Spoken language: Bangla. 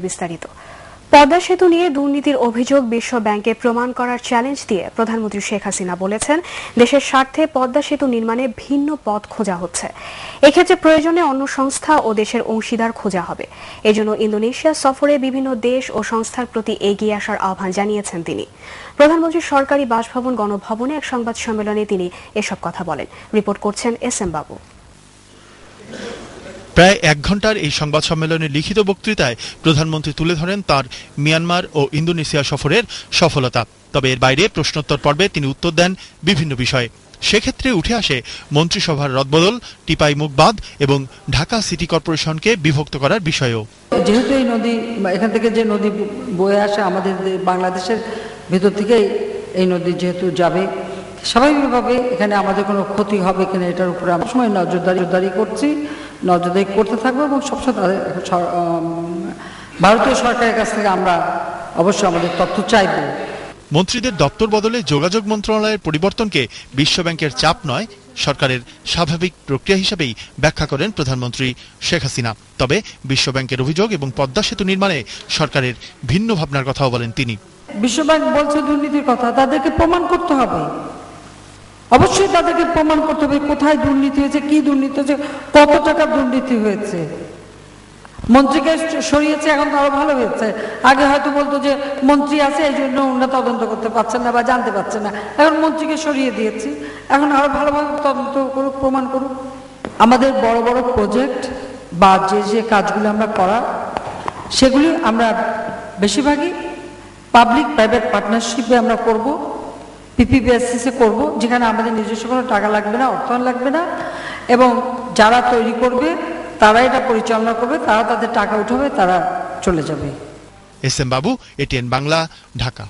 বিস্তারিত পদ্মা সেতু নিয়ে দুর্নীতির অভিযোগ বিশ্ব ব্যাংকে প্রমাণ করার চ্যালেঞ্জ দিয়ে প্রধানমন্ত্রী শেখ হাসিনা বলেছেন, দেশের স্বার্থে পদ্মা সেতু নির্মাণে ভিন্ন পথ খোঁজা হচ্ছে। এক্ষেত্রে প্রয়োজনে অন্য সংস্থা ও দেশের অংশীদার খোঁজা হবে। এজন্য ইন্দোনেশিয়া সফরে বিভিন্ন দেশ ও সংস্থার প্রতি এগিয়ে আসার আহ্বান জানিয়েছেন তিনি। প্রধানমন্ত্রীর সরকারি বাসভবন গণভবনে এক সংবাদ সম্মেলনে তিনি এসব কথা বলেন। রিপোর্ট করছেন SM বাবু। প্রায় 1 ঘণ্টার এই সংবাদ সম্মেলনে লিখিত বক্তৃতায় প্রধানমন্ত্রী তুলে ধরেন তার মিয়ানমার ও ইন্দোনেশিয়া সফরের সফলতা। তবে এর বাইরে প্রশ্নোত্তর পর্বে তিনি উত্তর দেন বিভিন্ন বিষয়ে। সেক্ষেত্রে উঠে আসে মন্ত্রিসভার রদবদল, টিপাই মুখ বাঁধ এবং ঢাকা সিটি কর্পোরেশনকে বিভক্ত করার বিষয়ও। যেহেতু এই নদী, এখান থেকে যে নদী বয়ে আসে আমাদের বাংলাদেশের ভেতর থেকে এই নদী যেহেতু যাবে, স্বাভাবিকভাবে এখানে আমাদের কোনো ক্ষতি হবে কিনা এটার উপরে আমরা সময় নজরদারি করছি, নজরদারি করতে থাকবো এবং সবসময় ভারতীয় সরকারের কাছ থেকে আমরা অবশ্যই আমাদের তথ্য চাইব। মন্ত্রীদের দপ্তর বদলে যোগাযোগ মন্ত্রণালয়ের পরিবর্তনকে বিশ্বব্যাংকের চাপ নয়, সরকারের স্বাভাবিক প্রক্রিয়া হিসেবেই ব্যাখ্যা করেন প্রধানমন্ত্রী শেখ হাসিনা। তবে বিশ্বব্যাংকের অভিযোগ এবং পদ্মা সেতু নির্মাণে সরকারের ভিন্ন ভাবনার কথাও বলেন তিনি। বিশ্বব্যাংক বলছে দুর্নীতির কথা, তাদেরকে প্রমাণ করতে হবে, অবশ্যই তাদেরকে প্রমাণ করতে হবে কোথায় দুর্নীতি হয়েছে, কি দুর্নীতি হয়েছে, কত টাকা দুর্নীতি হয়েছে। মন্ত্রীকে সরিয়েছে, এখন তো আরো ভালো হয়েছে। আগে হয়তো বলতো যে মন্ত্রী আছে এই জন্য ওনারা তদন্ত করতে পারছেন না বা জানতে পারছেন না, এখন মন্ত্রীকে সরিয়ে দিয়েছি, এখন আরো ভালোভাবে তদন্ত করুক, প্রমাণ করুক। আমাদের বড় বড় প্রজেক্ট বা যে কাজগুলো আমরা করা, সেগুলি আমরা বেশিরভাগই পাবলিক প্রাইভেট পার্টনারশিপে আমরা করব, PPP বেসিসে করব, যেখানে আমাদের নিজস্ব কোনো টাকা লাগবে না, অর্থায়ন লাগবে না, এবং যারা তৈরি করবে তারা এটা পরিচালনা করবে, তারা তাদের টাকা উঠাবে, তারা চলে যাবে। SM বাবু, ATN বাংলা, ঢাকা।